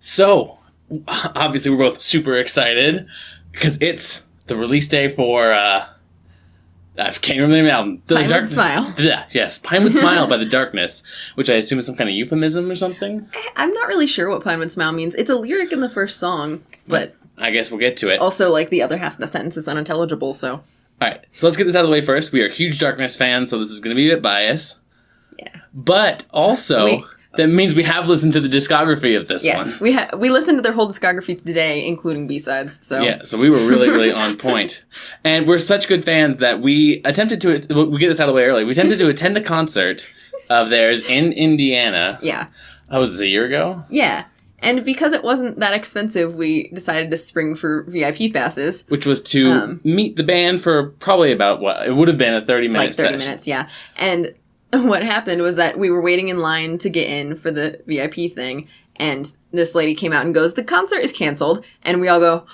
So, obviously, we're both super excited because it's the release day for, I can't remember the name of the album. Pinewood Smile. Yeah, yes, Pinewood Smile by The Darkness, which I assume is some kind of euphemism or something. I'm not really sure what Pinewood Smile means. It's a lyric in the first song, but... I guess we'll get to it. Also, like, the other half of the sentence is unintelligible, so... Alright, so let's get this out of the way first. We are huge Darkness fans, so this is going to be a bit biased. Yeah. But also... That means we have listened to the discography of this one. Yes, we listened to their whole discography today, including B-sides. So yeah, so we were really, really on point. And we're such good fans that we attempted to... We get this out of the way early. We attempted to attend a concert of theirs in Indiana. Yeah. Oh, was this a year ago? Yeah. And because it wasn't that expensive, we decided to spring for VIP passes. Which was to meet the band for probably about, what? It would have been a 30-minute session. 30 minutes, yeah. And... what happened was that we were waiting in line to get in for the VIP thing, and this lady came out and goes, "The concert is canceled," and we all go,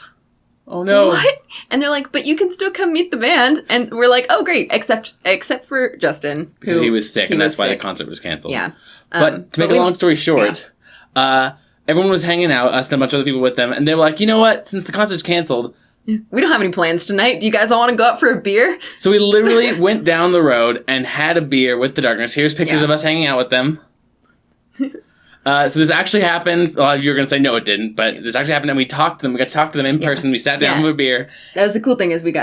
"Oh no!" What? And they're like, "But you can still come meet the band," and we're like, "Oh great!" Except for Justin, because he was sick, and that's why the concert was canceled. Yeah, but to make a long story short, everyone was hanging out, us and a bunch of other people with them, and they were like, "You know what? Since the concert's canceled." We don't have any plans tonight. Do you guys all want to go out for a beer? So we literally went down the road and had a beer with the Darkness. Here's pictures of us hanging out with them. So this actually happened. A lot of you are going to say, no, it didn't. But this actually happened, and we talked to them. We got to talk to them in person. We sat down with a beer. That was the cool thing is we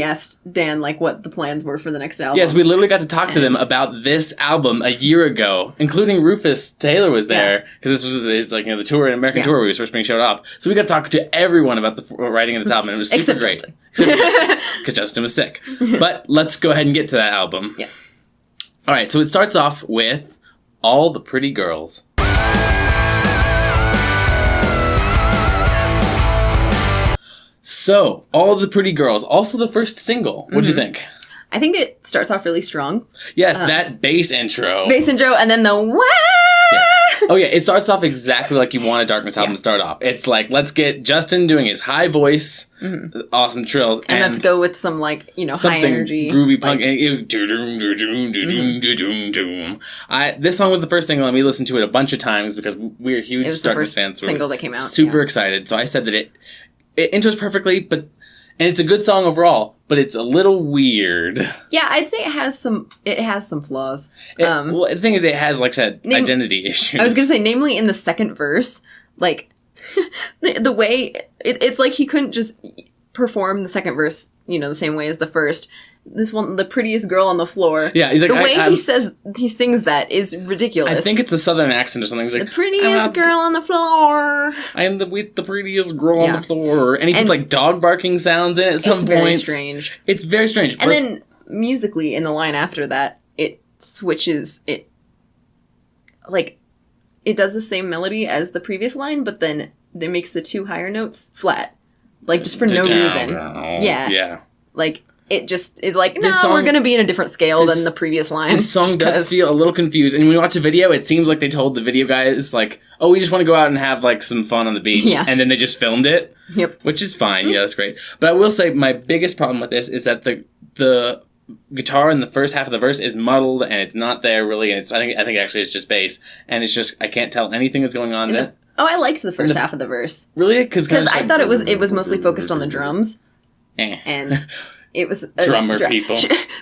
asked Dan, like, what the plans were for the next album. Yes, we literally got to talk to them about this album a year ago, including Rufus Taylor was there, because this was his, like, the tour, American tour where he was first being showed off. So we got to talk to everyone about the writing of this album, and it was super great. Except because Justin was sick. But let's go ahead and get to that album. Yes. All right, so it starts off with All the Pretty Girls. So, All the Pretty Girls, also the first single. What'd you think? I think it starts off really strong. Yes, that bass intro. And then the wah! Yeah. Oh yeah, it starts off exactly like you want a Darkness album to start off. It's like, let's get Justin doing his high voice, awesome trills. And let's go with some, like, high energy. Groovy punk. This song was the first single, and we listened to it a bunch of times because we're huge Darkness fans. It was the first single that came out. Super excited. So I said that it intros perfectly, and it's a good song overall, but it's a little weird. Yeah, I'd say it has some flaws. Well, the thing is, it has, like I said, identity issues. I was going to say, namely in the second verse, like, the way, it's like he couldn't just perform the second verse, the same way as the first. This one, the prettiest girl on the floor. Yeah, he's like... The way he sings that is ridiculous. I think it's a southern accent or something. He's like, the prettiest girl on the floor. I am the prettiest girl on the floor. And he puts, like, dog barking sounds in it at some points. It's very strange. It's very strange. And then, musically, in the line after that, it switches... It does the same melody as the previous line, but then it makes the two higher notes flat. Like, just for no reason. Yeah. Like... It just is like, no, we're going to be in a different scale than the previous line. This song does feel a little confused. And when you watch the video, it seems like they told the video guys, like, oh, we just want to go out and have, like, some fun on the beach. Yeah. And then they just filmed it. Yep. Which is fine. Yeah, that's great. But I will say my biggest problem with this is that the guitar in the first half of the verse is muddled and it's not there really. And I think actually it's just bass. And it's just, I can't tell anything that's going on there. Oh, I liked the first half of the verse. Really? Because I thought it was mostly focused on the drums. And... It was... Drummer people.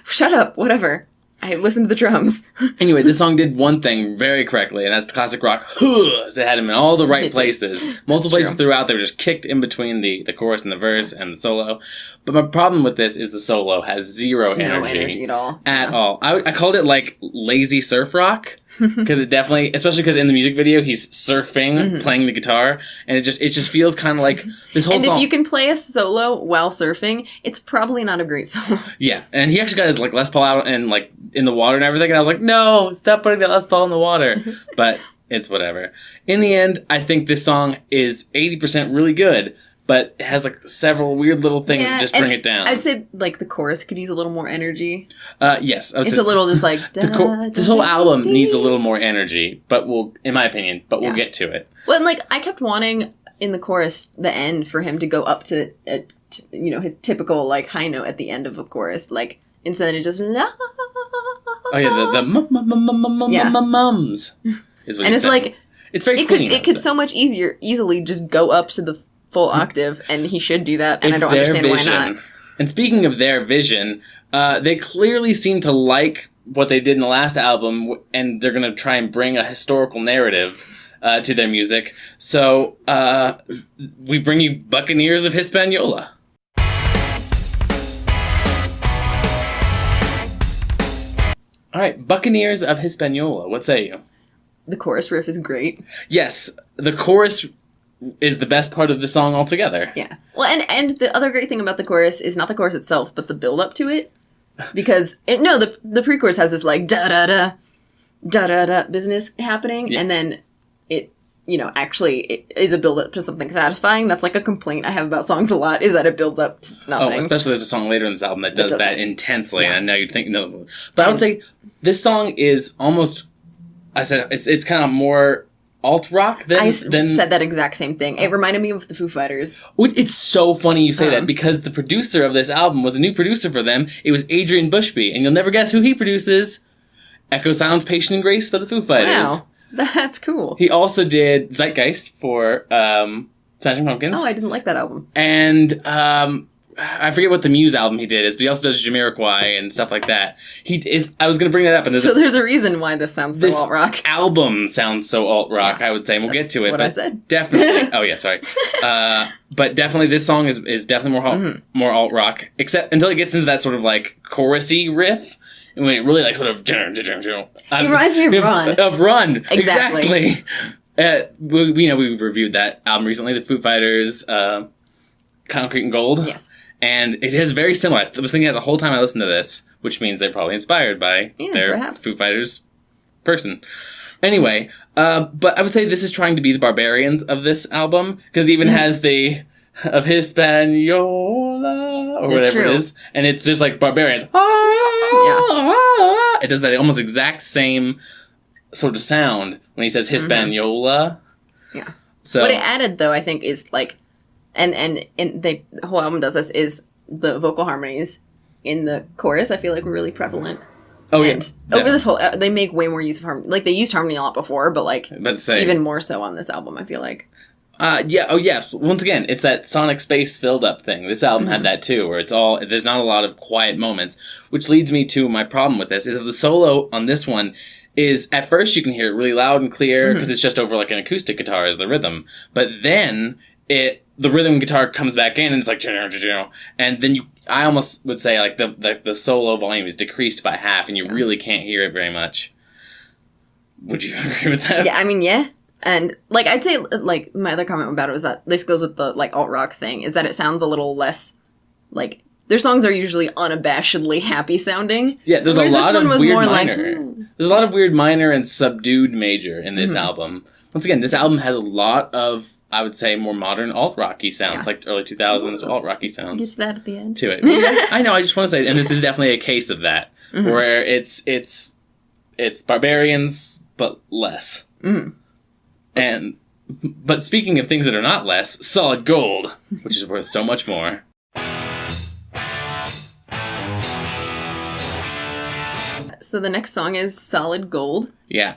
Shut up, whatever. I listened to the drums. Anyway, this song did one thing very correctly, and that's the classic rock. It had him in all the right places. Multiple places throughout, they were just kicked in between the chorus and the verse and the solo. But my problem with this is the solo has zero energy. No energy at all. At all. I called it, like, lazy surf rock. Because it definitely, especially because in the music video, he's surfing, playing the guitar, and it just feels kind of like this whole song. And if you can play a solo while surfing, it's probably not a great solo. Yeah, and he actually got his, like, Les Paul out and, like, in the water and everything, and I was like, no, stop putting that Les Paul in the water. But it's whatever. In the end, I think this song is 80% really good, but it has, like, several weird little things that just bring it down. I'd say, like, the chorus could use a little more energy. Yes. It's a little just like... this whole album needs a little more energy, but in my opinion, we'll get to it. Well, and, like, I kept wanting, in the chorus, the end, for him to go up to, his typical, like, high note at the end of a chorus. Like, instead of just... Oh, yeah, the mums is what and it's like... It's very clean. It could so much easily just go up to the full octave, and he should do that, and I don't understand why not. And speaking of their vision, they clearly seem to like what they did in the last album, and they're going to try and bring a historical narrative to their music. So we bring you Buccaneers of Hispaniola. All right, Buccaneers of Hispaniola. What say you? The chorus riff is great. Yes, the chorus is the best part of the song altogether. Yeah. Well, and the other great thing about the chorus is not the chorus itself, but the build-up to it. Because, the pre-chorus has this, like, da-da-da, da-da-da business happening, and then it, actually it is a build-up to something satisfying. That's, like, a complaint I have about songs a lot, is that it builds up to nothing. Oh, especially there's a song later in this album that does that intensely, and now you'd think, no. But I would say this song is almost, I said, it's kind of more alt-rock than... I said that exact same thing. It reminded me of the Foo Fighters. It's so funny you say that, because the producer of this album was a new producer for them. It was Adrian Bushby, and you'll never guess who he produces. Echo Sound's Patient and Grace by the Foo Fighters. Wow, that's cool. He also did Zeitgeist for Smashing Pumpkins. Oh, I didn't like that album. And I forget what the Muse album he did is, but he also does Jamiroquai and stuff like that. I was going to bring that up. And there's a reason why this sounds so alt-rock. This album sounds so alt-rock, I would say, and we'll get to it. What I said. Definitely. Oh, yeah, sorry. But definitely this song is definitely more alt-rock, except until it gets into that sort of, like, chorusy riff. And when it really, like, sort of... It reminds me of Run. Of Run. Exactly. We reviewed that album recently, the Foo Fighters, Concrete and Gold. Yes. And it is very similar. I was thinking that the whole time I listened to this, which means they're probably inspired by their perhaps. Foo Fighters person. Anyway, but I would say this is trying to be the Barbarians of this album, because it even has the of Hispaniola, or whatever it is, and it's just like Barbarians. It does that almost exact same sort of sound when he says Hispaniola. Yeah. So what it added, though, I think, is like... And the whole album does this, is the vocal harmonies in the chorus, I feel like, were really prevalent. Oh, and over this whole... they make way more use of harmony. Like, they used harmony a lot before, but, like, even more so on this album, I feel like. Once again, it's that sonic space filled up thing. This album had that, too, where there's not a lot of quiet moments, which leads me to my problem with this, is that the solo on this one is, at first, you can hear it really loud and clear, because it's just over, like, an acoustic guitar as the rhythm. But then... the rhythm guitar comes back in and it's like, and then I almost would say like the solo volume is decreased by half and you really can't hear it very much. Would you agree with that? Yeah, I mean, yeah. And like, I'd say like my other comment about it was that this goes with the like alt rock thing, is that it sounds a little less like their songs are usually unabashedly happy sounding. Yeah, there's a lot of weird minor. There's a lot of weird minor and subdued major in this album. Once again, this album has a lot of, I would say, more modern alt-rocky sounds, like early 2000s alt-rocky sounds. Get to that at the end. To it. I know, I just want to say, and this is definitely a case of that, where it's Barbarians, but less. But speaking of things that are not less, Solid Gold, which is worth so much more. So the next song is Solid Gold. Yeah,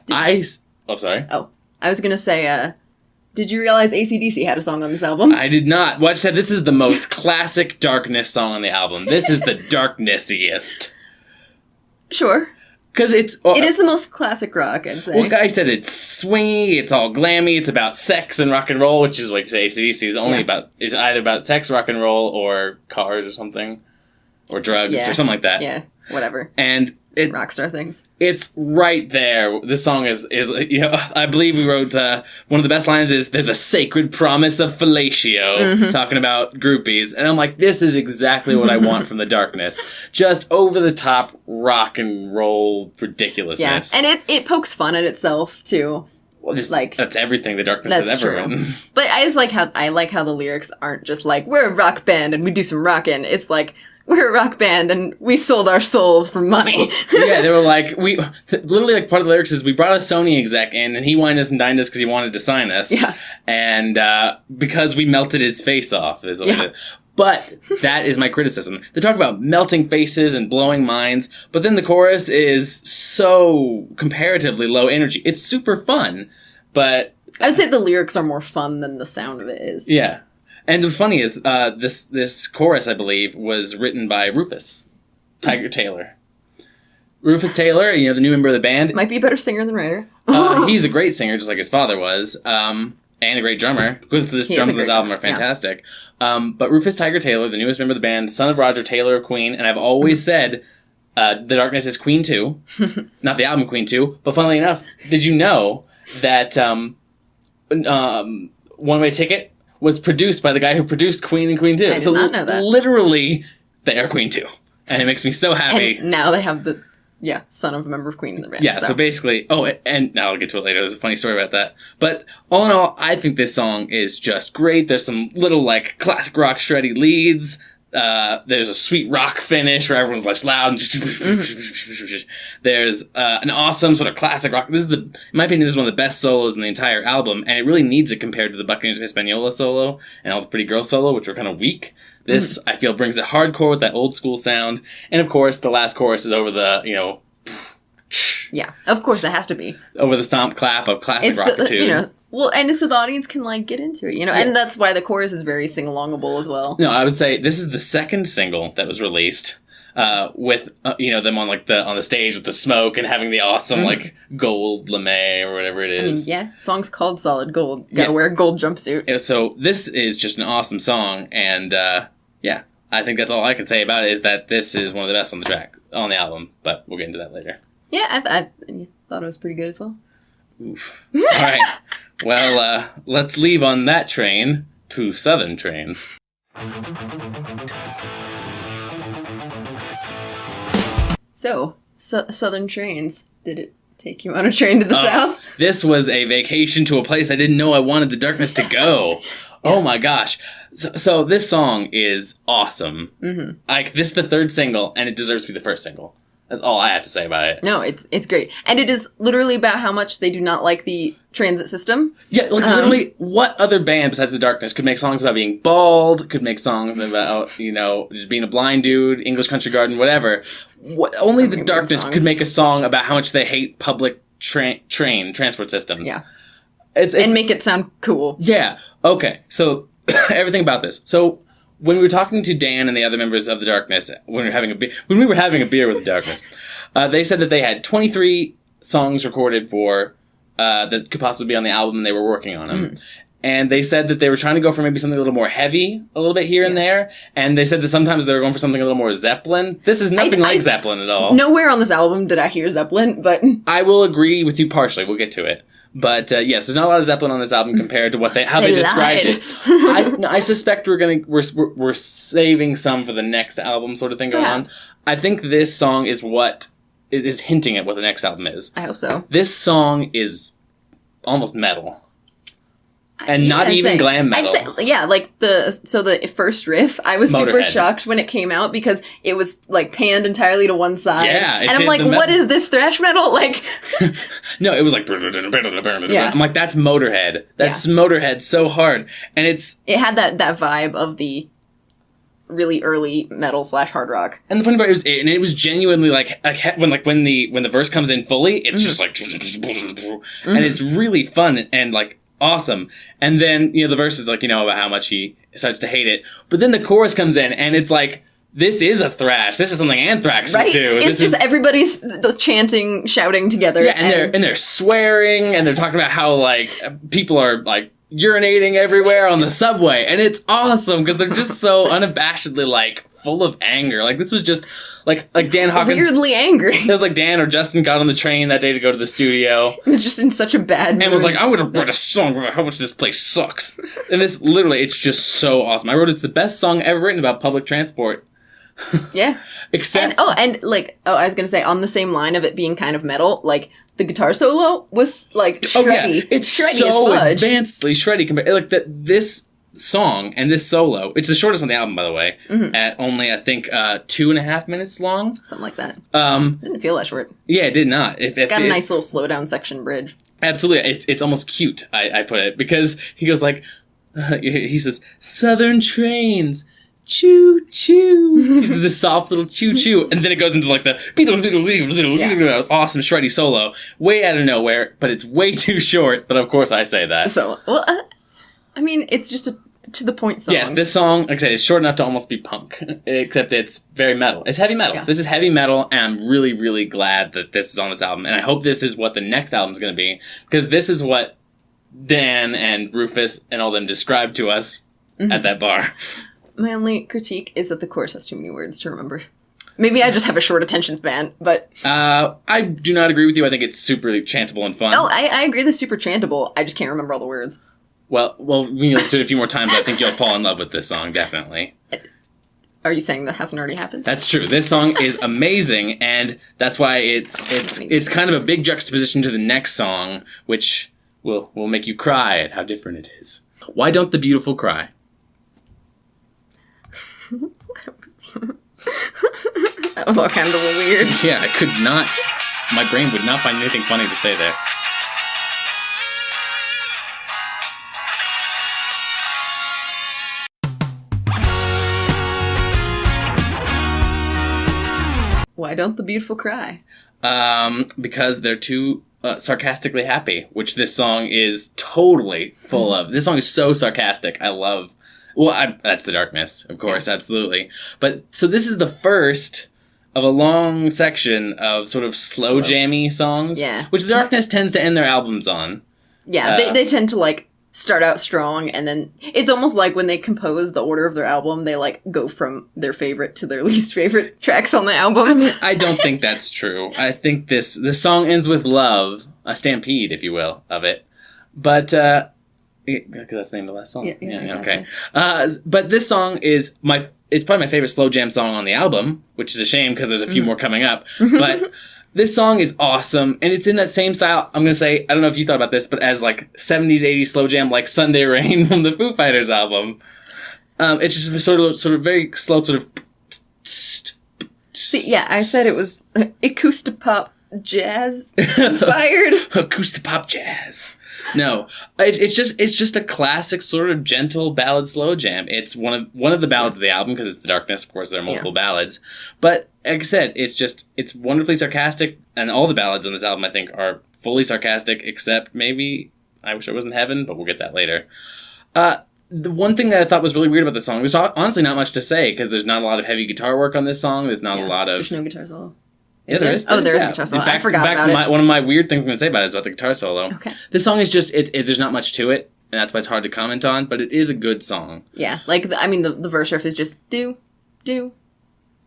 sorry. Oh, I was going to say, did you realize AC/DC had a song on this album? I did not. Well, I said this is the most classic darkness song on the album. This is the darknessiest. Sure. Because it is the most classic rock, I'd say. Well, I said it's swingy, it's all glammy, it's about sex and rock and roll, which is like AC/DC is either about sex, rock and roll, or cars or something, or drugs or something like that. Yeah, whatever. And rockstar things. It's right there. This song is I believe we wrote one of the best lines is "There's a sacred promise of fellatio," talking about groupies, and I'm like, this is exactly what I want from the darkness. Just over the top rock and roll ridiculousness. Yeah, and it pokes fun at itself too. Well, that's everything the darkness has ever written. But I just like how the lyrics aren't just like, we're a rock band and we do some rockin'. It's like, we're a rock band and we sold our souls for money. Yeah, they were like, literally like part of the lyrics is we brought a Sony exec in and he wined us and dined us because he wanted to sign us. Yeah. And because we melted his face off. But that is my criticism. They talk about melting faces and blowing minds, but then the chorus is so comparatively low energy. It's super fun, but I would say the lyrics are more fun than the sound of it is. Yeah. And what's funny is this chorus, I believe, was written by Rufus Tiger Taylor. Rufus Taylor, the new member of the band. Might be a better singer than writer. He's a great singer, just like his father was, and a great drummer. Because the drums on this album are fantastic. Yeah. But Rufus Tiger Taylor, the newest member of the band, son of Roger Taylor of Queen, and I've always said The Darkness is Queen 2, not the album Queen 2, but funnily enough, did you know that One Way Ticket was produced by the guy who produced Queen and Queen 2. I did not know that. Literally, they are Queen 2. And it makes me so happy. And now they have the, son of a member of Queen in the band. Yeah, so basically, and now I'll get to it later. There's a funny story about that. But all in all, I think this song is just great. There's some little, classic rock shreddy leads. There's a sweet rock finish where everyone's loud. There's an awesome sort of classic rock. In my opinion, this is one of the best solos in the entire album, and it really needs it compared to the Buccaneers of Hispaniola solo and all the Pretty Girl solo, which were kind of weak. This, I feel, brings it hardcore with that old school sound. And of course, the last chorus is over the, yeah, of course it has to be. Over the stomp clap of classic rock too. Well, and so the audience can get into it, and that's why the chorus is very sing-alongable as well. No, I would say this is the second single that was released with them on on the stage with the smoke and having the awesome gold lame or whatever it is. Song's called Solid Gold. Gotta wear a gold jumpsuit. Yeah, so this is just an awesome song, and I think that's all I can say about it is that this is one of the best on the album. But we'll get into that later. Yeah, I thought it was pretty good as well. Oof. All right. Well, let's leave on that train to Southern Trains. So, Southern Trains, did it take you on a train to the south? This was a vacation to a place I didn't know I wanted the darkness to go. Oh my gosh. So this song is awesome. Mm-hmm. This is the third single, and it deserves to be the first single. That's all I have to say about it. No, it's great. And it is literally about how much they do not like the transit system. Yeah, literally, what other band besides The Darkness could make songs about being bald, could make songs about, just being a blind dude, English Country Garden, whatever. Only The Darkness could make a song about how much they hate public train transport systems. Yeah. And make it sound cool. Yeah. Okay. So, everything about this. So, when we were talking to Dan and the other members of The Darkness, when we were having a beer with The Darkness, they said that they had 23 songs recorded for that could possibly be on the album, and they were working on them. And they said that they were trying to go for maybe something a little more heavy, a little bit here and there. And they said that sometimes they were going for something a little more Zeppelin. This is nothing like Zeppelin at all. Nowhere on this album did I hear Zeppelin, but I will agree with you partially. We'll get to it. But yes, there's not a lot of Zeppelin on this album compared to how they described it. I suspect we're saving some for the next album, sort of thing going on. I think this song is what is hinting at what the next album is. I hope so. This song is almost metal. And not even glam metal. The first riff, I was super shocked when it came out because it was panned entirely to one side. Yeah, and I'm like, what is this thrash metal? No, it was like I'm like, that's Motorhead. That's Motorhead so hard. And it had that vibe of the really early metal / hard rock. And the funny part it was genuinely when the verse comes in fully, it's just and it's really fun and awesome. And then, the verse is about how much he starts to hate it. But then the chorus comes in and it's this is a thrash. This is something Anthrax would do. It's everybody's chanting, shouting together. Yeah, and they're swearing and they're talking about how people are urinating everywhere on the subway. And it's awesome because they're just so unabashedly full of anger. This was just Dan Hawkins. Weirdly angry. It was Dan or Justin got on the train that day to go to the studio. It was just in such a bad mood. And was I'm going to write a song about how much this place sucks. And this, literally, it's just so awesome. I wrote it's the best song ever written about public transport. Yeah. Except... I was going to say, on the same line of it being kind of metal, the guitar solo was, shreddy. Oh, yeah. It's shreddy so as fudge. advancedly shreddy compared... this song and this solo, it's the shortest on the album, by the way, at only, I think, 2.5 minutes long. Something like that. Didn't feel that short. Yeah, it did not. It's got a nice little slowdown section bridge. Absolutely. It's almost cute, I put it, because he goes he says, Southern trains, choo choo. It's this soft little choo choo, and then it goes into like the awesome shreddy solo, way out of nowhere, but it's way too short. But of course, I say that. So, well, I mean, it's just a to the point song. Yes, this song, like I said, is short enough to almost be punk, except it's very metal. It's heavy metal. Yeah. This is heavy metal, and I'm really, really glad that this is on this album, and I hope this is what the next album is going to be, because this is what Dan and Rufus and all them described to us at that bar. My only critique is that the chorus has too many words to remember. Maybe I just have a short attention span, but... I do not agree with you. I think it's super chantable and fun. Oh, I agree that's super chantable. I just can't remember all the words. Well, when you listen to it a few more times, I think you'll fall in love with this song, definitely. Are you saying that hasn't already happened? That's true. This song is amazing, and that's why it's kind of a big juxtaposition to the next song, which will make you cry at how different it is. Why Don't the Beautiful Cry? That was all kind of weird. Yeah, I could not... My brain would not find anything funny to say there. Why don't the beautiful cry? Because they're too sarcastically happy, which this song is totally full of. This song is so sarcastic. I love... Well, that's The Darkness, of course, absolutely. But, so this is the first of a long section of sort of slow jammy songs, which The Darkness tends to end their albums on. Yeah, they tend to, like, start out strong, and then it's almost like when they compose the order of their album, they, like, go from their favorite to their least favorite tracks on the album. I mean, I don't think that's true. I think this song ends with love, a stampede, if you will, of it. But, because that's the name of the last song. Yeah, okay. But this song is it's probably my favorite slow jam song on the album, which is a shame because there's a few more coming up. But this song is awesome, and it's in that same style. I'm going to say, I don't know if you thought about this, but as like 70s, 80s slow jam, like Sunday Rain from the Foo Fighters album. It's just sort of very slow, sort of... See, yeah, I said it was acoustopop jazz inspired. Acoustopop jazz. No, it's just a classic sort of gentle ballad slow jam. It's one of the ballads of the album because it's The Darkness. Of course, there are multiple ballads, but like I said, it's wonderfully sarcastic, and all the ballads on this album I think are fully sarcastic, except maybe I Wish I Was in Heaven, but we'll get that later. The one thing that I thought was really weird about this song, there's honestly not much to say because there's not a lot of heavy guitar work on this song. There's not a lot of... There's no guitar solo. Yeah, there is. Oh, there is a guitar solo. I forgot about it. One of my weird things I'm going to say about it is about the guitar solo. Okay. This song is just, there's not much to it, and that's why it's hard to comment on, but it is a good song. Yeah, like, the verse riff is just do, ding,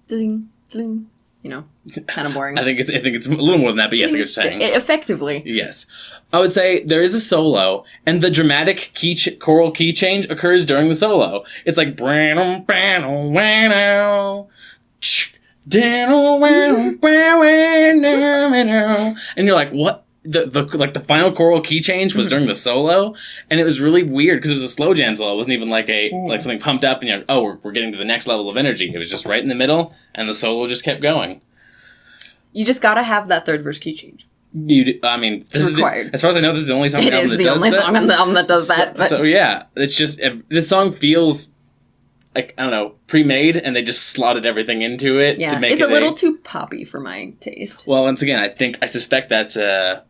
ding, you know, kind of boring. I think it's a little more than that, but yes, I get what you're saying. Effectively. Yes. I would say there is a solo, and the dramatic choral key change occurs during the solo. It's like, and you're like, what? The final choral key change was during the solo, and it was really weird because it was a slow jam solo. It wasn't even like like something pumped up and you're like, we're getting to the next level of energy. It was just right in the middle, and the solo just kept going. You just gotta have that third verse key change. I mean, it's required. As far as I know, this is the only song on the album that does that. It is the only song on the album that does that. But... So yeah, it's just this song feels like, I don't know, pre-made, and they just slotted everything into it to make it. It's a little too poppy for my taste. Well, once again, I suspect that's a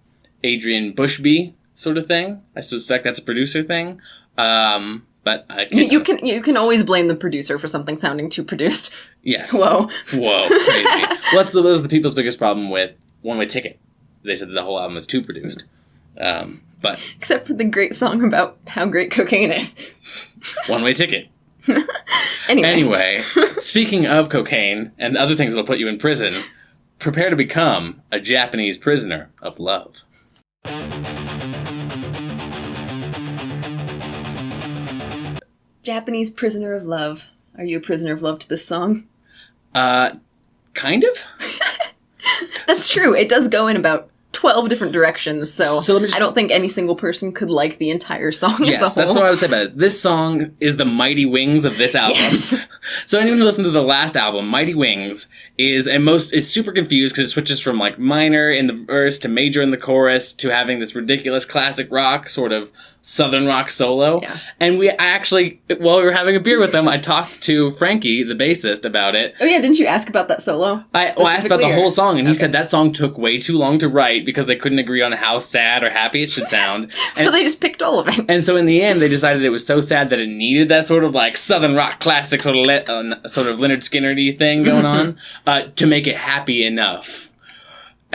Adrian Bushby sort of thing. I suspect that's a producer thing. But I can't. You can always blame the producer for something sounding too produced. Yes. Whoa, crazy. Well, that was the people's biggest problem with One Way Ticket. They said that the whole album was too produced. But except for the great song about how great cocaine is. One Way Ticket. Anyway, speaking of cocaine and other things that'll put you in prison, prepare to become a Japanese prisoner of love. Japanese prisoner of love. Are you a prisoner of love to this song? Kind of. That's true. It does go in about 12 different directions, so I don't think any single person could like the entire song as a whole. That's what I would say about this. This song is the mighty wings of this album. Yes. So anyone who listened to the last album, Mighty Wings, is super confused because it switches from like minor in the verse to major in the chorus to having this ridiculous classic rock sort of southern rock solo. Yeah. And I actually, while we were having a beer with them, I talked to Frankie, the bassist, about it. Oh yeah, didn't you ask about that solo? I asked about the whole song, and he said that song took way too long to write because they couldn't agree on how sad or happy it should sound. So they just picked all of it. And so in the end, they decided it was so sad that it needed that sort of like southern rock classic sort of Lynyrd Skynyrd-y thing going on to make it happy enough.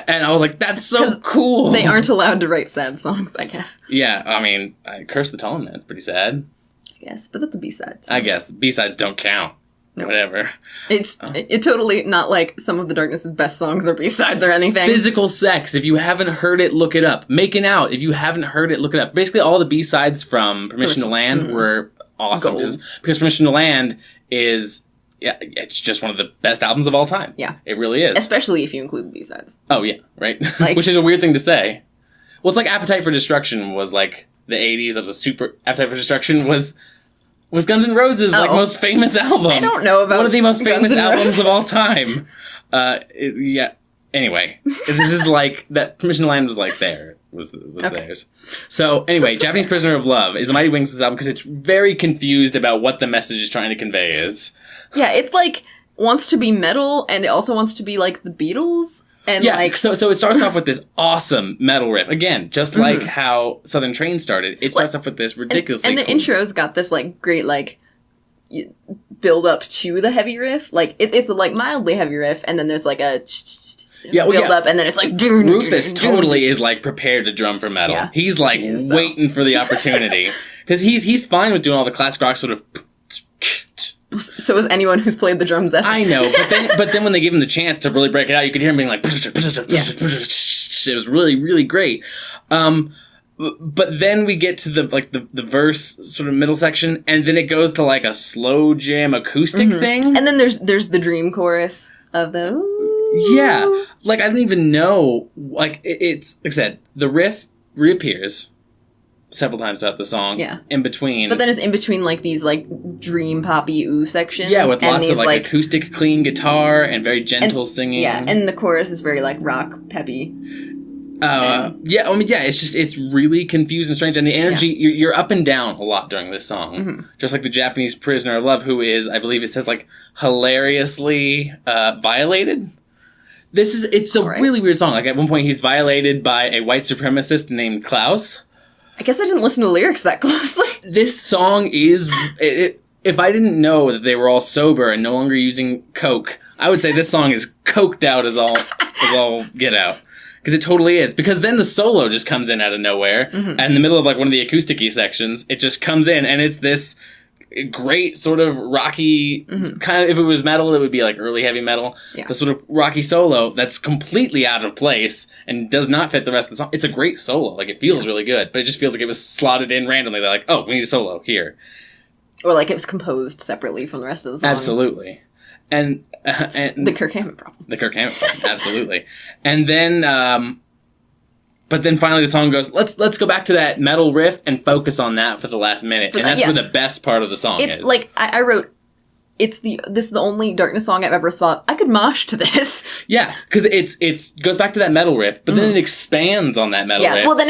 And I was like, that's so cool. They aren't allowed to write sad songs, I guess. Yeah, I mean, Curse the Tone, that's pretty sad. I guess, but that's a B-side. So. I guess. B-sides don't count. No. Whatever. It's totally not like Some of the Darkness's best songs or B-sides or anything. Physical Sex. If you haven't heard it, look it up. Making Out. If you haven't heard it, look it up. Basically, all the B-sides from Permission to Land were awesome. Because Permission to Land is... Yeah, it's just one of the best albums of all time. Yeah. It really is. Especially if you include the B-sides. Oh, yeah, right? Like, which is a weird thing to say. Well, it's like Appetite for Destruction was like the 80s. It was a super... Appetite for Destruction was Guns N' Roses' like most famous album. I don't know about one of the most famous albums of all time. Yeah. Anyway, this is like... that Permission to Land was like there. Was theirs. So, anyway, Japanese Prisoner of Love is the Mighty Wings' album because it's very confused about what the message is trying to convey is. Yeah, it's like wants to be metal and it also wants to be like the Beatles. And yeah, like so it starts off with this awesome metal riff. Again, just like how Southern Train started. It starts off with this ridiculously and the intro's got this like great like build up to the heavy riff. Like it's a like mildly heavy riff and then there's like a build up and then it's like Rufus totally is like prepared to drum for metal. Yeah, he's like waiting for the opportunity because he's fine with doing all the classic rock sort of. So is anyone who's played the drums ever. I know, but then when they give him the chance to really break it out, you could hear him being like, it was really, really great. But then we get to the verse sort of middle section, and then it goes to like a slow jam acoustic thing. And then there's the dream chorus of the yeah, like I don't even know, like it's like I said, the riff reappears several times throughout the song. Yeah. In between. But then it's in between like these like dream poppy ooh sections. Yeah, with lots of like acoustic clean guitar and very gentle singing. Yeah, and the chorus is very like rock peppy. Yeah, I mean, yeah, it's really confused and strange, and the energy, you're up and down a lot during this song. Just like the Japanese Prisoner of Love, who is, I believe it says like, hilariously violated. It's a really weird song. Like at one point he's violated by a white supremacist named Klaus. I guess I didn't listen to the lyrics that closely. This song is... if I didn't know that they were all sober and no longer using coke, I would say this song is coked out as all get out. Because it totally is. Because then the solo just comes in out of nowhere. And in the middle of like one of the acoustic-y sections, it just comes in and it's this great sort of rocky... kind of, if it was metal, it would be like early heavy metal. Yeah. The sort of rocky solo that's completely out of place and does not fit the rest of the song. It's a great solo. Like, it feels really good. But it just feels like it was slotted in randomly. They're like, oh, we need a solo here. Or like it was composed separately from the rest of the song. Absolutely. And the Kirk Hammett problem. The Kirk Hammett problem, absolutely. And then... but then finally the song goes, let's go back to that metal riff and focus on that for the last minute. And that's where the best part of the song is. It's like, I wrote, this is the only Darkness song I've ever thought, I could mosh to this. Yeah, because it's goes back to that metal riff, but then it expands on that metal riff. Yeah, well then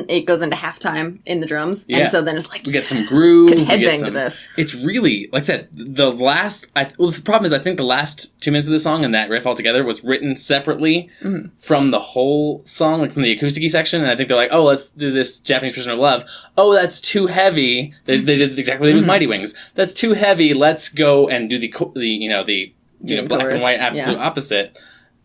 it goes into halftime in the drums. Yeah. And so then it's like, we get some groove. Could headbang to this. It's really, like I said, the problem is I think the last 2 minutes of the song and that riff altogether was written separately from the whole song, like from the acoustic-y section, and I think they're like, oh, let's do this Japanese Prisoner of Love. Oh, that's too heavy. They did exactly with Mighty Wings. That's too heavy. Let's go and do the black and white absolute opposite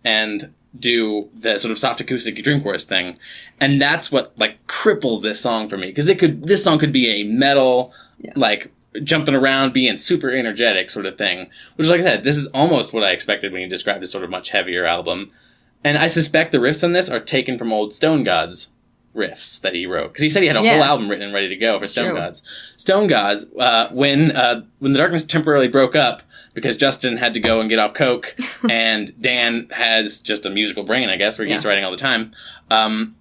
and do the sort of soft acoustic dream chorus thing. And that's what like cripples this song for me, because this song could be a metal like jumping around, being super energetic sort of thing, which, like I said, this is almost what I expected when you described a sort of much heavier album. And I suspect the riffs on this are taken from old Stone Gods riffs that he wrote. Because he said he had a whole album written and ready to go for Stone Gods. Stone Gods, when the Darkness temporarily broke up, because Justin had to go and get off coke, and Dan has just a musical brain, I guess, where he keeps writing all the time.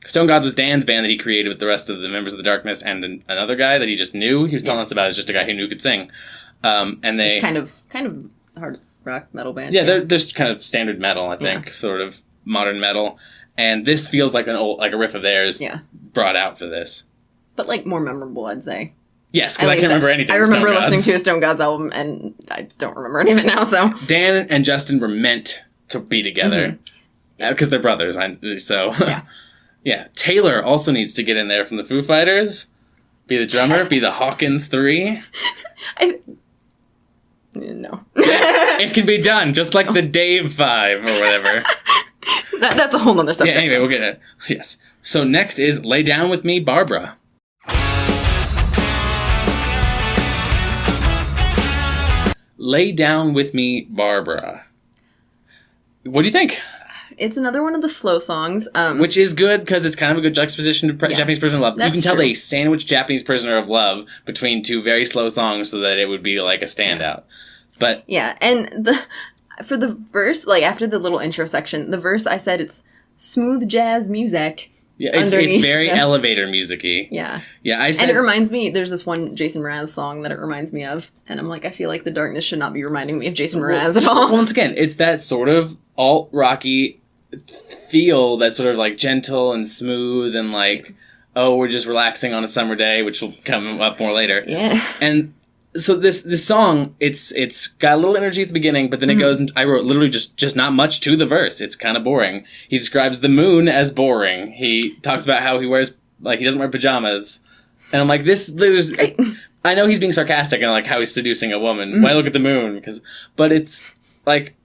Stone Gods was Dan's band that he created with the rest of the members of the Darkness, and another guy that he just knew. He was telling us about is just a guy who knew could sing. And they it's kind of hard rock metal band. Yeah, they're kind of standard metal, I think, sort of modern metal. And this feels like a riff of theirs brought out for this. But like more memorable, I'd say. Yes, because I can't remember anything. I remember listening to a Stone Gods album, and I don't remember any of it now. So Dan and Justin were meant to be together because they're brothers. Yeah. Taylor also needs to get in there from the Foo Fighters, be the drummer, be the Hawkins 3. No. Yes, it can be done, just like the Dave 5 or whatever. That's a whole nother subject. Yeah. Anyway, we'll get it. Yes. So next is "Lay Down with Me, Barbara." Lay Down with Me, Barbara. What do you think? It's another one of the slow songs. Which is good, because it's kind of a good juxtaposition to Japanese Prisoner of Love. You can tell they sandwiched Japanese Prisoner of Love between two very slow songs so that it would be like a standout. But yeah, and for the verse, like after the little intro section, the verse, I said it's smooth jazz music. Yeah, it's very elevator music-y. Yeah. Yeah, I said... And it reminds me, there's this one Jason Mraz song that it reminds me of, and I'm like, I feel like the Darkness should not be reminding me of Jason Mraz at all. Once again, it's that sort of alt-rocky feel that's sort of like gentle and smooth and like, oh, we're just relaxing on a summer day, which will come up more later. Yeah. And so this song, it's got a little energy at the beginning, but then it goes into, I wrote literally just not much to the verse. It's kind of boring. He describes the moon as boring. He talks about how he wears, like, he doesn't wear pajamas. And I'm like, I know he's being sarcastic and like how he's seducing a woman. Why look at the moon? But it's like,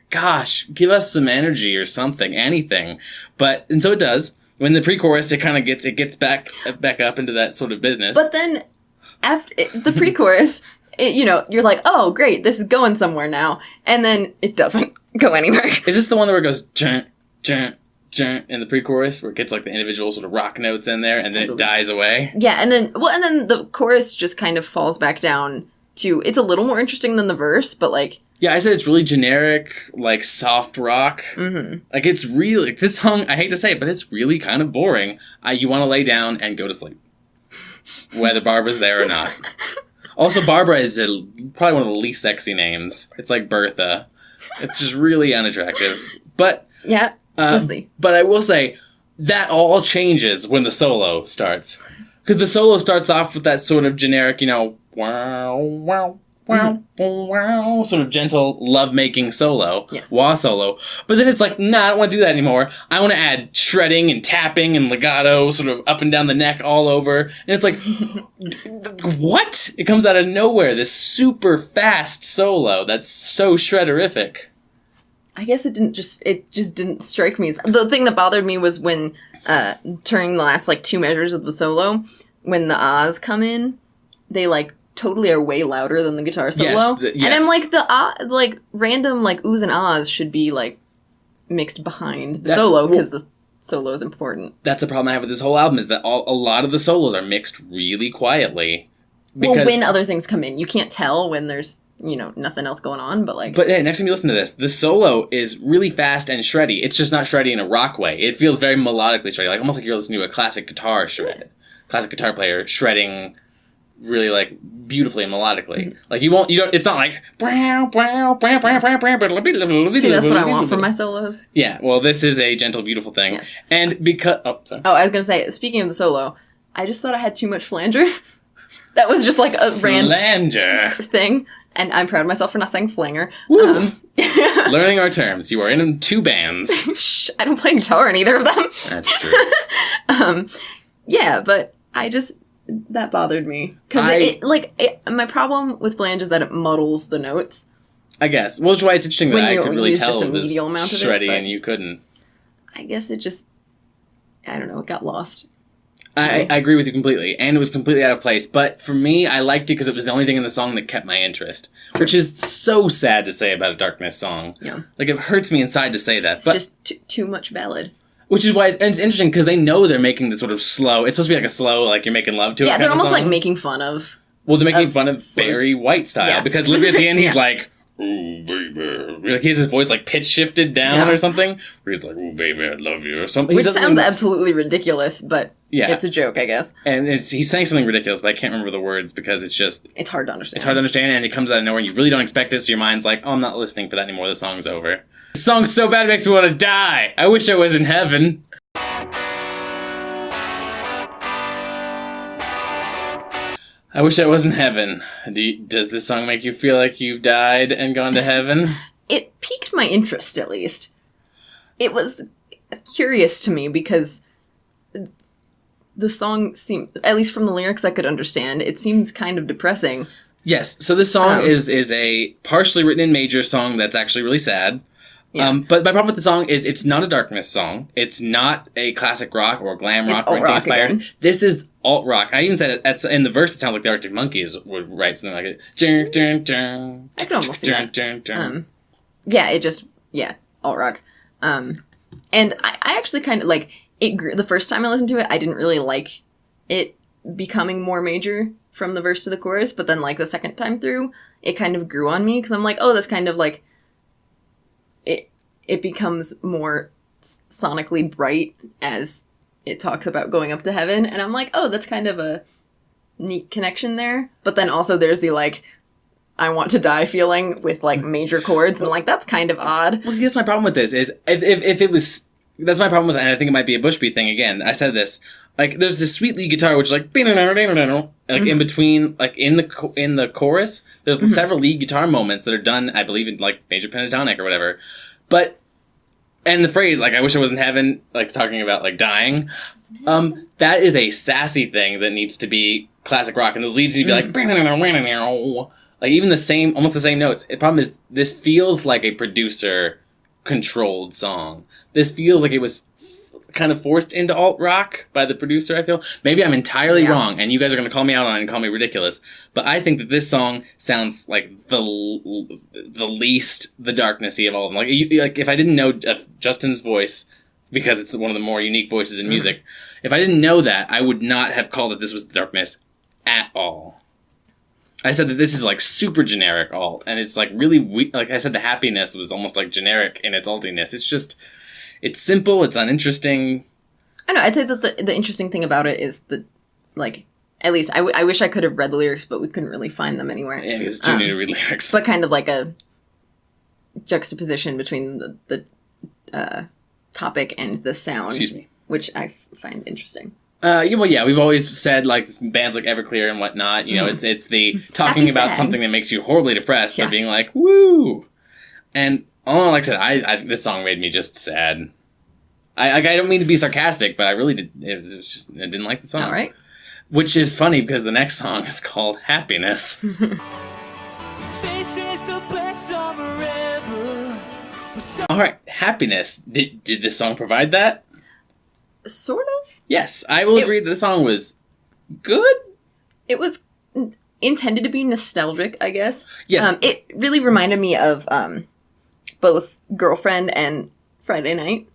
gosh, give us some energy or something, anything. And so it does. When the pre-chorus, it kind of gets back up into that sort of business. But then after the pre-chorus, you're like, oh, great, this is going somewhere now. And then it doesn't go anywhere. Is this the one where it goes, jun, jun, jun, in the pre-chorus, where it gets like the individual sort of rock notes in there, and then it dies away? Yeah, and then the chorus just kind of falls back down to, it's a little more interesting than the verse, but like... Yeah, I said it's really generic, like, soft rock. Mm-hmm. Like, it's really... This song, I hate to say it, but it's really kind of boring. You want to lay down and go to sleep. Whether Barbara's there or not. Also, Barbara is probably one of the least sexy names. It's like Bertha. It's just really unattractive. But... Yeah, we'll see. But I will say, that all changes when the solo starts. Because the solo starts off with that sort of generic, wow, wow, wow, wow, sort of gentle love-making solo, wah solo. But then it's like, nah, I don't want to do that anymore. I want to add shredding and tapping and legato sort of up and down the neck all over. And it's like, what? It comes out of nowhere, this super fast solo that's so shredderific. I guess it just didn't strike me. The thing that bothered me was when, during the last, like, 2 measures of the solo, when the ahs come in, they, like, totally are way louder than the guitar solo. Yes. And I'm like, the random, like, oohs and ahs should be, like, mixed behind the solo, because the solo is important. That's a problem I have with this whole album, is that a lot of the solos are mixed really quietly. Well, when other things come in. You can't tell when there's, nothing else going on, but like... But hey, next time you listen to this, the solo is really fast and shreddy. It's just not shreddy in a rock way. It feels very melodically shreddy, like almost like you're listening to a classic guitar classic guitar player shredding really, like, beautifully and melodically. Like, it's not like... See, that's what I want from my solos. Yeah, well, this is a gentle, beautiful thing. Yes. And because... Oh, sorry. Oh, I was going to say, speaking of the solo, I just thought I had too much flanger. That was just like a random thing. And I'm proud of myself for not saying flanger. Learning our terms. You are in 2 bands. Shh, I don't play guitar in either of them. That's true. Yeah, but that bothered me. Because my problem with flange is that it muddles the notes. I guess. Well, which is why it's interesting that I could really tell it was shreddy and you couldn't. I guess it just, I don't know, it got lost. I agree with you completely, and it was completely out of place. But for me, I liked it because it was the only thing in the song that kept my interest, which is so sad to say about a Darkness song. Yeah, like it hurts me inside to say that. It's just too much ballad. Which is why it's interesting, because they know they're making this sort of slow... It's supposed to be like a slow, like you're making love to it. Yeah, they're almost like making fun of... Well, they're making fun of Barry White style, because literally at the end he's like, "Ooh, baby." Like, he has his voice like pitch shifted down or something, where he's like, "Ooh, baby, I love you," or something. Which sounds absolutely ridiculous, but it's a joke, I guess. And he's saying something ridiculous, but I can't remember the words because it's just... It's hard to understand. It's hard to understand, and it comes out of nowhere, and you really don't expect it, so your mind's like, "Oh, I'm not listening for that anymore, the song's over." The song's so bad it makes me want to die. I wish I was in heaven. I wish I was in heaven. Does this song make you feel like you've died and gone to heaven? It piqued my interest, at least. It was curious to me because the song seemed, at least from the lyrics I could understand, it seems kind of depressing. Yes, so this song is a partially written in major song that's actually really sad. Yeah. But my problem with the song is it's not a darkness song. It's not a classic rock or glam rock or anything inspired. Again. This is alt rock. I even said it in the verse. It sounds like the Arctic Monkeys would write something like it. I could almost see that. Alt rock. And I actually kind of like it. The first time I listened to it, I didn't really like it becoming more major from the verse to the chorus. But then, like the second time through, it kind of grew on me because I'm like, oh, that's kind of like. It becomes more sonically bright as it talks about going up to heaven. And I'm like, oh, that's kind of a neat connection there. But then also there's the, like, I want to die feeling with, like, major chords. And, like, that's kind of odd. Well, see, that's my problem with this is if it was... That's my problem with it, and I think it might be a Bushbeat thing again. I said this. Like, there's this sweet lead guitar, which is like... Like, in between... Like, in the chorus, there's several lead guitar moments that are done, I believe, in, like, major pentatonic or whatever. But... And the phrase, like, I wish I was in heaven, like, talking about, like, dying, that is a sassy thing that needs to be classic rock. And those leads need to be like, even almost the same notes. The problem is, this feels like a producer-controlled song. This feels like it was kind of forced into alt rock by the producer, I feel. Maybe I'm entirely wrong, and you guys are going to call me out on it and call me ridiculous, but I think that this song sounds like the least the darknessy of all of them. Like if I didn't know Justin's voice, because it's one of the more unique voices in music, if I didn't know that, I would not have called it this was darkness at all. I said that this is like super generic alt, and it's like really like I said, the happiness was almost like generic in its altiness. It's just... It's simple, it's uninteresting. I know, I'd say that the interesting thing about it is the, like, at least I wish I could have read the lyrics, but we couldn't really find them anywhere. Yeah, because it's too new to read lyrics. But kind of like a juxtaposition between the topic and the sound. Excuse me. Which I find interesting. We've always said, like, bands like Everclear and whatnot, you know, it's the talking about something that makes you horribly depressed, but being like, woo! And... Oh, like I said, this song made me just sad. I don't mean to be sarcastic, but I really did. I didn't like the song. All right. Which is funny because the next song is called Happiness. This is the best summer ever. All right, Happiness. Did this song provide that? Sort of. Yes, I will agree that the song was good. It was intended to be nostalgic, I guess. Yes. It really reminded me of both Girlfriend and Friday Night.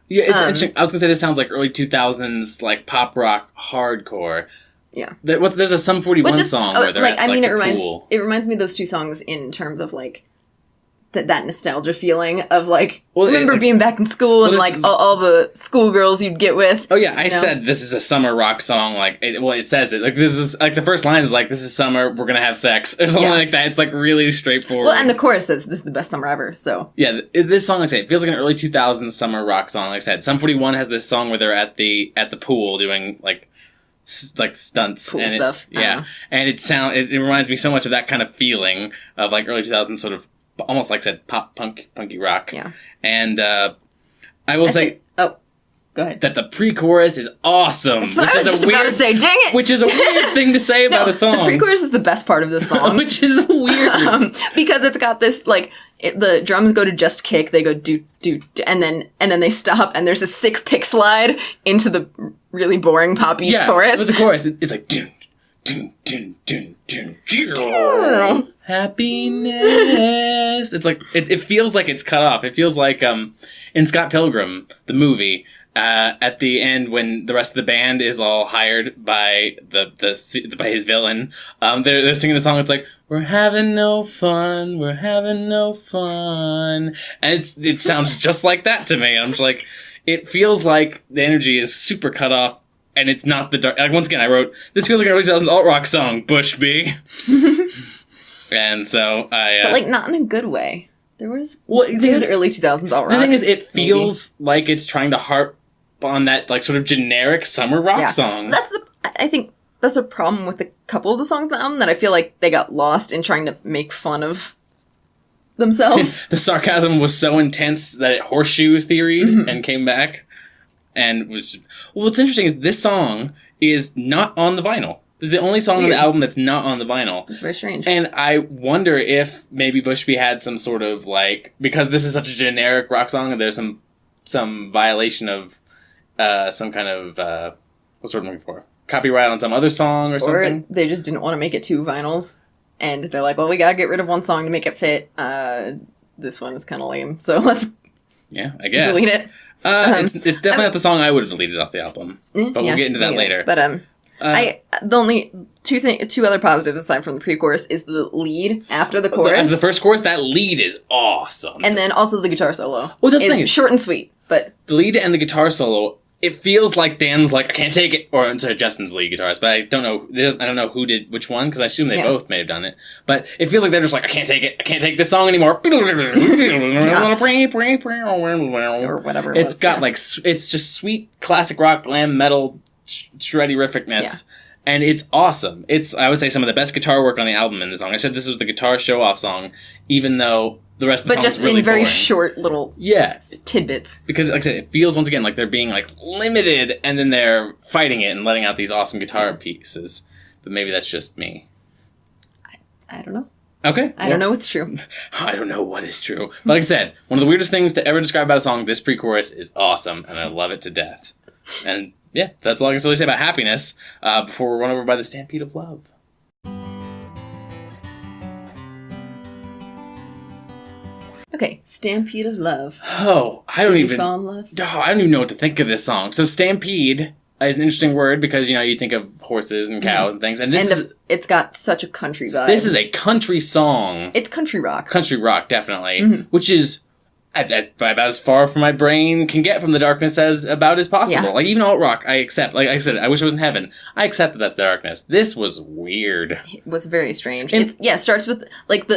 Yeah, it's interesting. I was going to say this sounds like early 2000s, like, pop rock hardcore. Yeah. There's a Sum 41 song where they're at, like, the pool. It reminds me of those two songs in terms of, like, that nostalgia feeling of, like, remember being back in school and, like, all the schoolgirls you'd get with. Oh, yeah, I said this is a summer rock song, like, it says it. Like, this is, like, the first line is, like, this is summer, we're gonna have sex, or something like that. It's, like, really straightforward. Well, and the chorus says, this is the best summer ever, so. Yeah, this song, like I say, it feels like an early 2000s summer rock song, like I said. Sum 41 has this song where they're at the pool doing, like stunts. Cool and stuff. Yeah, and it reminds me so much of that kind of feeling of, like, early 2000s sort of, almost like I said, pop punky rock. Yeah. And I will say... go ahead. That the pre-chorus is awesome. That's what I was just about to say. Dang it! Which is a weird thing to say about a song. The pre-chorus is the best part of this song. Which is weird. Because it's got this, like... the drums go to just kick, they go do, and then they stop, and there's a sick pick slide into the really boring poppy chorus. With the chorus, it's like... Happiness. It's like it feels like it's cut off. It feels like in Scott Pilgrim, the movie, at the end, when the rest of the band is all hired by by his villain, they're singing the song. It's like, we're having no fun, we're having no fun, and it sounds just like that to me. I'm just like, it feels like the energy is super cut off, and it's not the dark. Like, once again, I wrote, this feels like an early 2000s alt rock song, Bushby, and so but like not in a good way. There was good early 2000s alt rock. The thing is, it feels like it's trying to harp on that like sort of generic summer rock song. I think that's a problem with a couple of the songs on the album, that I feel like they got lost in trying to make fun of themselves. The sarcasm was so intense that it horseshoe theoried and came back, and was. Well, what's interesting is this song is not on the vinyl. This is the only song on the album that's not on the vinyl. It's very strange. And I wonder if maybe Bushby had some sort of like, because this is such a generic rock song, and there's some violation of some kind of what's the word I'm looking for? Copyright on some other song or something. Or they just didn't want to make it 2 vinyls, and they're like, well, we gotta get rid of one song to make it fit. This one is kind of lame, so let's I guess delete it. It's definitely not the song I would have deleted off the album, but we'll get into that later. But the only two other positives aside from the pre-chorus is the lead after the chorus. After the first chorus, that lead is awesome, and then also the guitar solo. Well, that's the thing. Short and sweet, but the lead and the guitar solo. It feels like Dan's like, I can't take it, or I'm sorry, Justin's lead guitarist, but I don't know who did which one, because I assume they both may have done it. But it feels like they're just like, I can't take it, I can't take this song anymore. Or whatever. It's got like, it's just sweet classic rock, glam metal, shreddy rifficness, and it's awesome. It's, I would say, some of the best guitar work on the album in the song. I said this was the guitar show-off song, even though the rest of the song is really boring. But just in very short little tidbits. Because, like I said, it feels, once again, like they're being, like, limited, and then they're fighting it and letting out these awesome guitar pieces. But maybe that's just me. I don't know. Okay. I don't know what's true. I don't know what is true. But like I said, one of the weirdest things to ever describe about a song, this pre-chorus is awesome, and I love it to death. And, yeah, that's all I can really say about Happiness before we're run over by the Stampede of Love. Okay, Stampede of Love. Oh, Did you fall in love? Oh, I don't even know what to think of this song. So Stampede is an interesting word because, you know, you think of horses and cows and things. And it's got such a country vibe. This is a country song. It's country rock. Country rock, definitely. Which is about as far from my brain can get from the darkness as about as possible. Yeah. Like, even alt rock, I accept. Like I said, I wish I was in heaven. I accept that that's the darkness. This was weird. It was very strange. It starts with, like,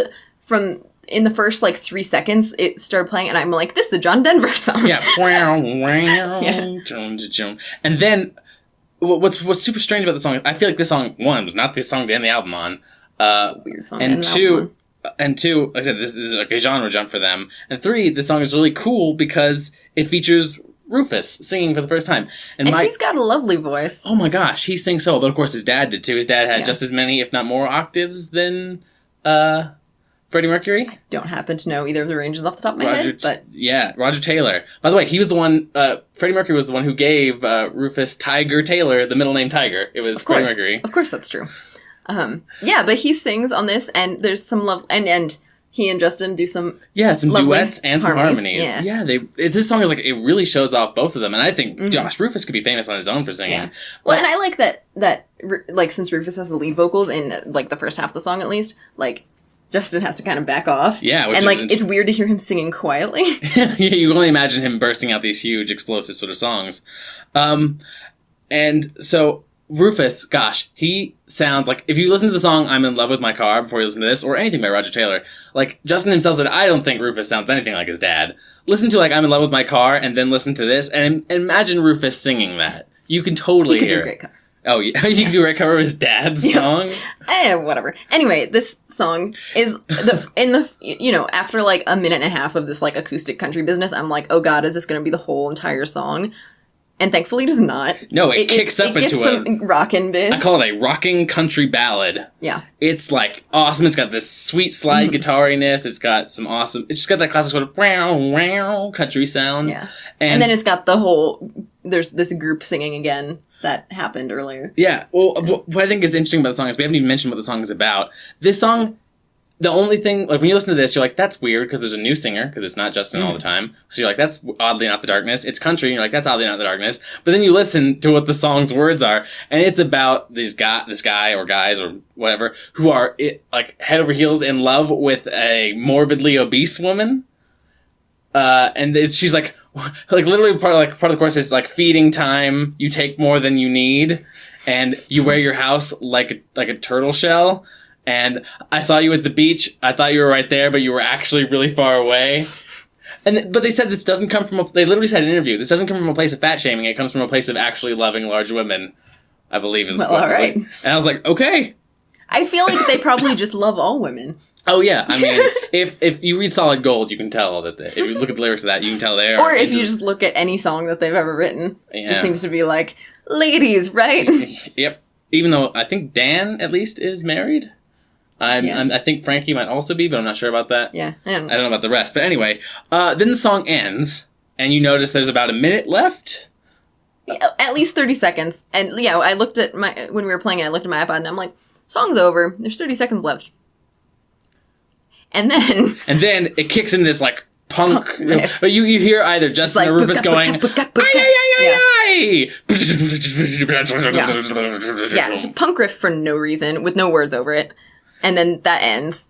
in the first, 3 seconds, it started playing, and I'm like, this is a John Denver song. Yeah. And then, what's super strange about the song, I feel like this song, one, was not the song to end the album on. It's a weird song. And two, like I said, this is like a genre jump for them. And 3, the song is really cool because it features Rufus singing for the first time. And he's got a lovely voice. Oh my gosh, he sings so well. But of course his dad did too. His dad had just as many, if not more, octaves than Freddie Mercury? I don't happen to know either of the ranges off the top of my head, but... Yeah, Roger Taylor. By the way, he was the one... Freddie Mercury was the one who gave Rufus Tiger Taylor the middle name Tiger. It was Freddie Mercury. Of course, that's true. But he sings on this, and there's some love... And he and Justin do some... Yeah, some duets and some harmonies. Yeah, this song is it really shows off both of them, and I think Josh Rufus could be famous on his own for singing. Yeah. Well, and I like that since Rufus has the lead vocals in, the first half of the song at least, Justin has to kind of back off. Yeah. It's weird to hear him singing quietly. Yeah, you can only imagine him bursting out these huge, explosive sort of songs. And so Rufus, gosh, he sounds like, if you listen to the song I'm in Love with My Car before you listen to this, or anything by Roger Taylor, Justin himself said, I don't think Rufus sounds anything like his dad. Listen to I'm in Love with My Car, and then listen to this, and imagine Rufus singing that. You can totally hear he could do a great cover. Oh, yeah. You can do a great cover of his dad's song? Whatever. Anyway, this song is, after a minute and a half of this acoustic country business, I'm like, oh god, is this going to be the whole entire song? And thankfully it is not. No, it kicks up into some rockin' bits. I call it a rocking country ballad. Yeah. It's awesome. It's got this sweet slide guitariness. It's got some awesome, it's just got that classic sort of wow country sound. Yeah. And then it's got the whole, there's this group singing again that happened earlier. Yeah. Well, what I think is interesting about the song is we haven't even mentioned what the song is about. This song, the only thing, like, when you listen to this, you're like, that's weird, because there's a new singer, because it's not Justin all the time. So you're like, that's oddly not the darkness. It's country, and you're like, that's oddly not the darkness. But then you listen to what the song's words are, and it's about this guy, or guys, or whatever, who are, like, head over heels in love with a morbidly obese woman. And she's like literally part of the course is, like, feeding time, you take more than you need, and you wear your house like a turtle shell. And I saw you at the beach. I thought you were right there, but you were actually really far away. But they said this doesn't come from they literally said in an interview, this doesn't come from a place of fat shaming. It comes from a place of actually loving large women, I believe is. Well, all right. And I was like, okay. I feel like they probably just love all women. Oh yeah, I mean, if you read Solid Gold, you can tell that if you look at the lyrics of that, you can tell they are. Or if you just look at any song that they've ever written, yeah. It just seems to be like, ladies, right? Yep. Even though I think Dan at least is married. I think Frankie might also be, but I'm not sure about that. Yeah. I don't know about the rest. But anyway, then the song ends, and you notice there's about a minute left. Yeah, at least 30 seconds. And yeah, I looked at when we were playing it, I looked at my iPod, and I'm like, song's over. There's 30 seconds left. And then it kicks in this, like, punk riff. But you hear either Justin or Rufus going, ay. Yeah, it's a punk riff for no reason, with no words over it. And then that ends.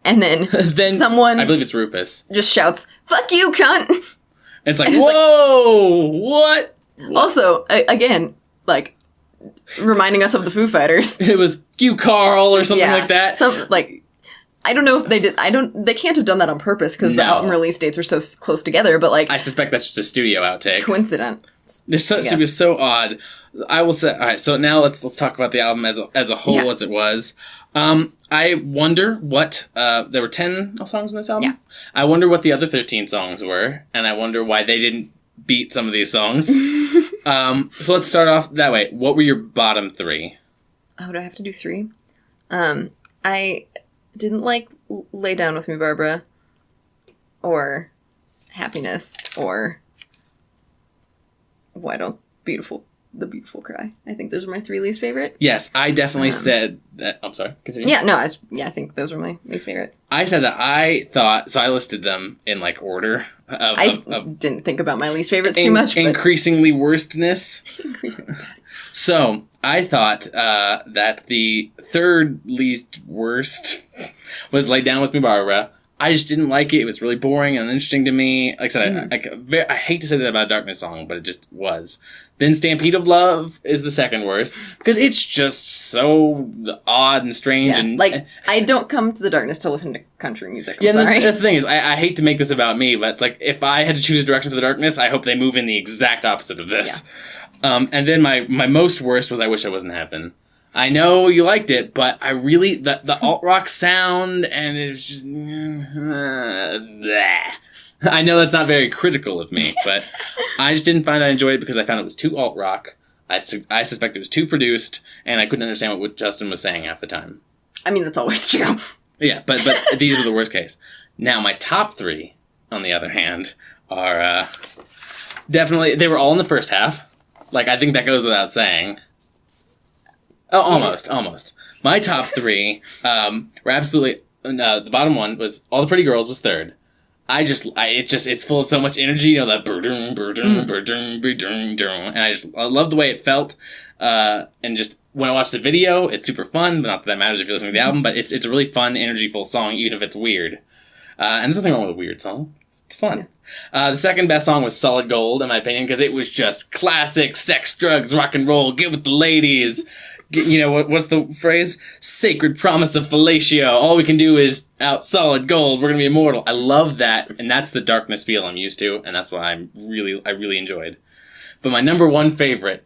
And then, someone... I believe it's Rufus. Just shouts, fuck you, cunt! And it's like, whoa! What? Also, again, like, reminding us of the Foo Fighters. It was you, Carl, or something like that. I don't know if they did... They can't have done that on purpose, because the album release dates were so close together, but, like... I suspect that's just a studio outtake. Coincidence. It was so odd. I will say... Alright, so now let's talk about the album as a whole, as it was. I wonder what... there were 10 songs in this album? Yeah. I wonder what the other 13 songs were, and I wonder why they didn't beat some of these songs. So let's start off that way. What were your bottom 3? Oh, do I have to do 3? I didn't like Lay Down With Me, Barbara, or Happiness, or Why Don't The Beautiful Cry. I think those are my 3 least favorite. Yes, I definitely said that. I'm sorry, continue. Yeah, no, I think those were my least favorite. I said that I thought, so I listed them in, like, order. I didn't think about my least favorites too much. Increasingly worstness. Increasingly. So, I thought that the third least worst was Lay Down With Me, Barbara. I just didn't like it. It was really boring and uninteresting to me. Like I said, I hate to say that about a Darkness song, but it just was. Then Stampede of Love is the second worst, because it's just so odd and strange. Yeah, and like, I don't come to the Darkness to listen to country music. That's the thing is, I hate to make this about me, but it's like, if I had to choose a direction for the Darkness, I hope they move in the exact opposite of this. Yeah. And then my most worst was I Wish I Wasn't Happen. I know you liked it, but I really... The alt-rock sound, and it was just... I know that's not very critical of me, but I just didn't find I enjoyed it because I found it was too alt-rock. I suspect it was too produced, and I couldn't understand what Justin was saying half the time. I mean, that's always true. Yeah, but these were the worst case. Now, my top 3, on the other hand, are definitely... They were all in the first half. Like, I think that goes without saying... Oh, almost. My top 3 were absolutely... the bottom one was All the Pretty Girls was third. It's full of so much energy, you know, that and I love the way it felt. And just when I watched the video, it's super fun. Not that that matters if you're listening to the album, but it's a really fun, energy-full song, even if it's weird. And there's nothing wrong with a weird song. It's fun. The second best song was Solid Gold, in my opinion, because it was just classic sex, drugs, rock and roll, get with the ladies. You know, what's the phrase? Sacred promise of fellatio. All we can do is out solid gold. We're going to be immortal. I love that, and that's the Darkness feel I'm used to, and that's what I really enjoyed. But my number 1 favorite,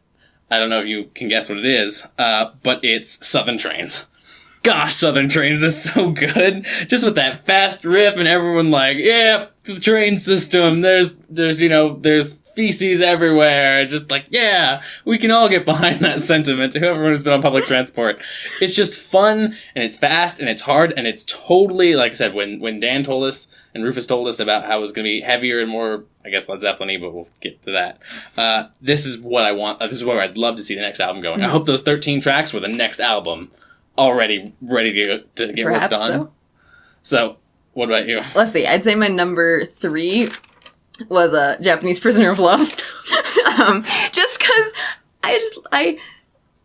I don't know if you can guess what it is, but it's Southern Trains. Gosh, Southern Trains is so good. Just with that fast riff and everyone like, yeah, the train system, there's feces everywhere. Just like, yeah, we can all get behind that sentiment. Whoever has been on public transport. It's just fun, and it's fast, and it's hard, and it's totally, like I said, when Dan told us, and Rufus told us about how it was going to be heavier and more, I guess, Led Zeppelin-y, but we'll get to that. This is what I want. This is where I'd love to see the next album going. I hope those 13 tracks were the next album already ready to get worked on. So. So, what about you? Let's see. I'd say my number 3 was a Japanese Prisoner of Love. Just because I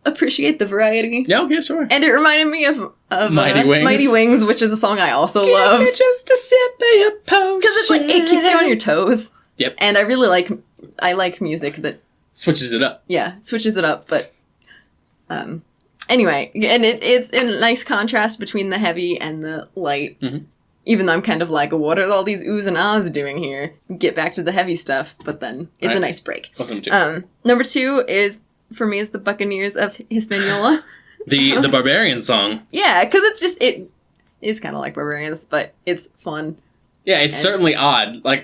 appreciate the variety. Yeah, okay, sure. And it reminded me of Mighty Wings. Mighty Wings, which is a song I also love. Just a sip of your potion. Because it's like, it keeps you on your toes. Yep. And I really like music that... Switches it up. Yeah, switches it up, but... Anyway, and it's a nice contrast between the heavy and the light. Mm-hmm. Even though I'm kind of like, what are all these oohs and ahs doing here? Get back to the heavy stuff, but then it's a nice break. Awesome too. Number 2 is, for me, is the Buccaneers of Hispaniola. the Barbarian song. Yeah, because it is kind of like Barbarians, but it's fun. Yeah, it's certainly odd. Like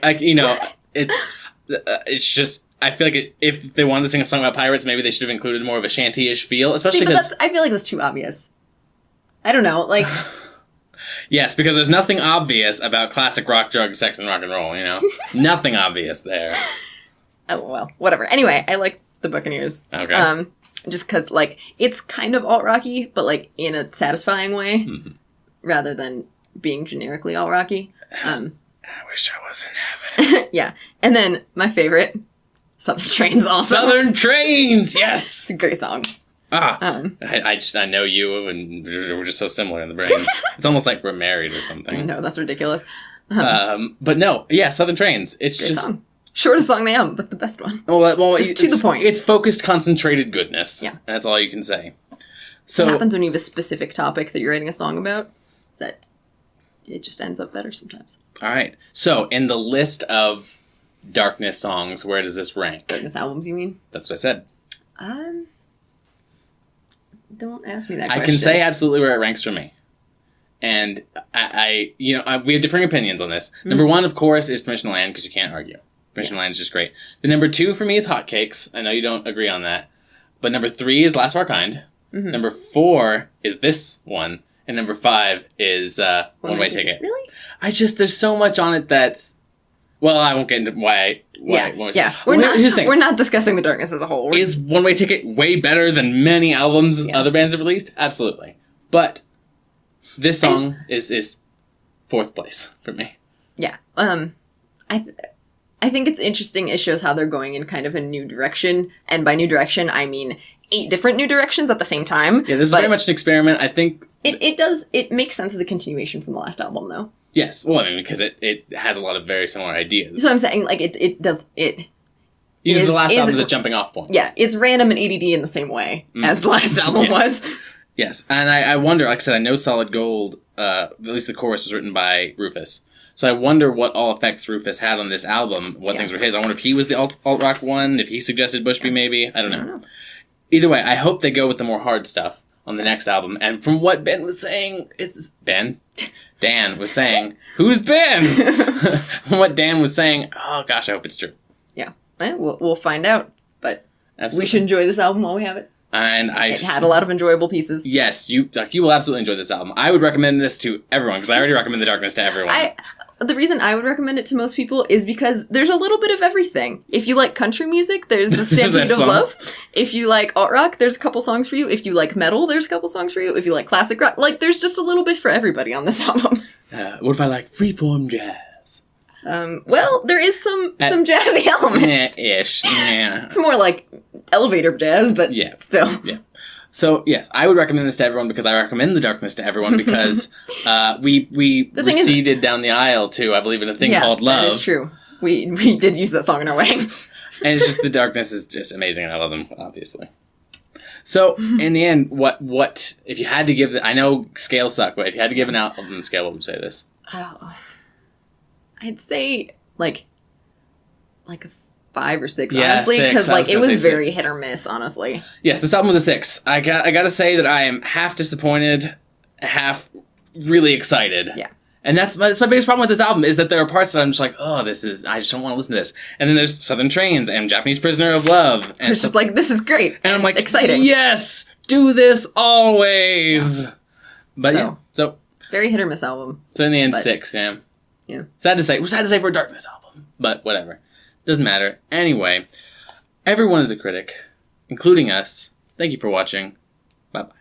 it's just, I feel like if they wanted to sing a song about pirates, maybe they should have included more of a shanty-ish feel, especially because... I feel like that's too obvious. I don't know, like... Yes, because there's nothing obvious about classic rock, drugs, sex, and rock and roll, Nothing obvious there. Oh, well, whatever. Anyway, I like the Buccaneers. Okay. Just because, like, it's kind of alt-rocky, but, like, in a satisfying way, rather than being generically alt-rocky. I wish I was in heaven. Yeah. And then, my favorite, Southern Trains also. Southern Trains, yes! It's a great song. I know you, and we're just so similar in the brains. It's almost like we're married or something. No, that's ridiculous. But no, yeah, Southern Trains. It's great just... song. Shortest song they have, but the best one. Well, just to the point. It's focused, concentrated goodness. Yeah. That's all you can say. So what happens when you have a specific topic that you're writing a song about? That it just ends up better sometimes. All right. So, in the list of darkness songs, where does this rank? Darkness albums, you mean? That's what I said. Don't ask me that question. I can say absolutely where it ranks for me. And we have differing opinions on this. Number 1, of course, is Permission to Land, because you can't argue. Permission to Land is just great. The number 2 for me is Hotcakes. I know you don't agree on that. But number 3 is Last of Our Kind. Mm-hmm. Number 4 is this one. And number 5 is One Way Ticket. Really? There's so much on it that's... Well, I won't get into why. Yeah. We're not discussing the darkness as a whole. Is One Way Ticket way better than many albums other bands have released? Absolutely. But this song is 4th place for me. Yeah. I think it's interesting. It shows how they're going in kind of a new direction. And by new direction, I mean 8 different new directions at the same time. Yeah, this is very much an experiment. I think... It makes sense as a continuation from the last album, though. Yes, well, I mean, because it has a lot of very similar ideas. So I'm saying, like, it does... Uses the last album as a jumping off point. Yeah, it's random and ADD in the same way as the last album was. Yes, and I wonder, like I said, I know Solid Gold, at least the chorus was written by Rufus. So I wonder what all effects Rufus had on this album, what things were his. I wonder if he was the alt-rock one, if he suggested Bushby maybe. I don't know. Either way, I hope they go with the more hard stuff on the next album. And from what Ben was saying, Dan was saying, who's Ben? From what Dan was saying, oh gosh, I hope it's true. Yeah, we'll find out. But absolutely. We should enjoy this album while we have it. And it had a lot of enjoyable pieces. Yes, you will absolutely enjoy this album. I would recommend this to everyone, because I already recommend The Darkness to everyone. The reason I would recommend it to most people is because there's a little bit of everything. If you like country music, there's the Stampede of Love. If you like alt rock, there's a couple songs for you. If you like metal, there's a couple songs for you. If you like classic rock, there's just a little bit for everybody on this album. What if I like freeform jazz? Well, there is some jazzy elements. Ish. Yeah. It's more like elevator jazz, but still. Yeah. So, yes, I would recommend this to everyone because I recommend The Darkness to everyone because we receded down the aisle to, I believe, in a thing called Love. That is true. We did use that song in our wedding. And it's just, The Darkness is just amazing, and I love them, obviously. So, in the end, what if you had to give, I know scales suck, but if you had to give an album scale, what would you say this? Oh, I'd say, like a 5 or 6, honestly, because it was very hit or miss, honestly. Yes, this album was a 6. I gotta say that I am half disappointed, half really excited. Yeah. And that's my biggest problem with this album, is that there are parts that I'm just like, I just don't want to listen to this. And then there's Southern Trains and Japanese Prisoner of Love. And it's just like, this is great. And I'm like, exciting. Yes, do this always. Yeah. But so very hit or miss album. So in the end, 6, yeah. Yeah. Sad to say for a Darkness album, but whatever. Doesn't matter. Anyway, everyone is a critic, including us. Thank you for watching. Bye-bye.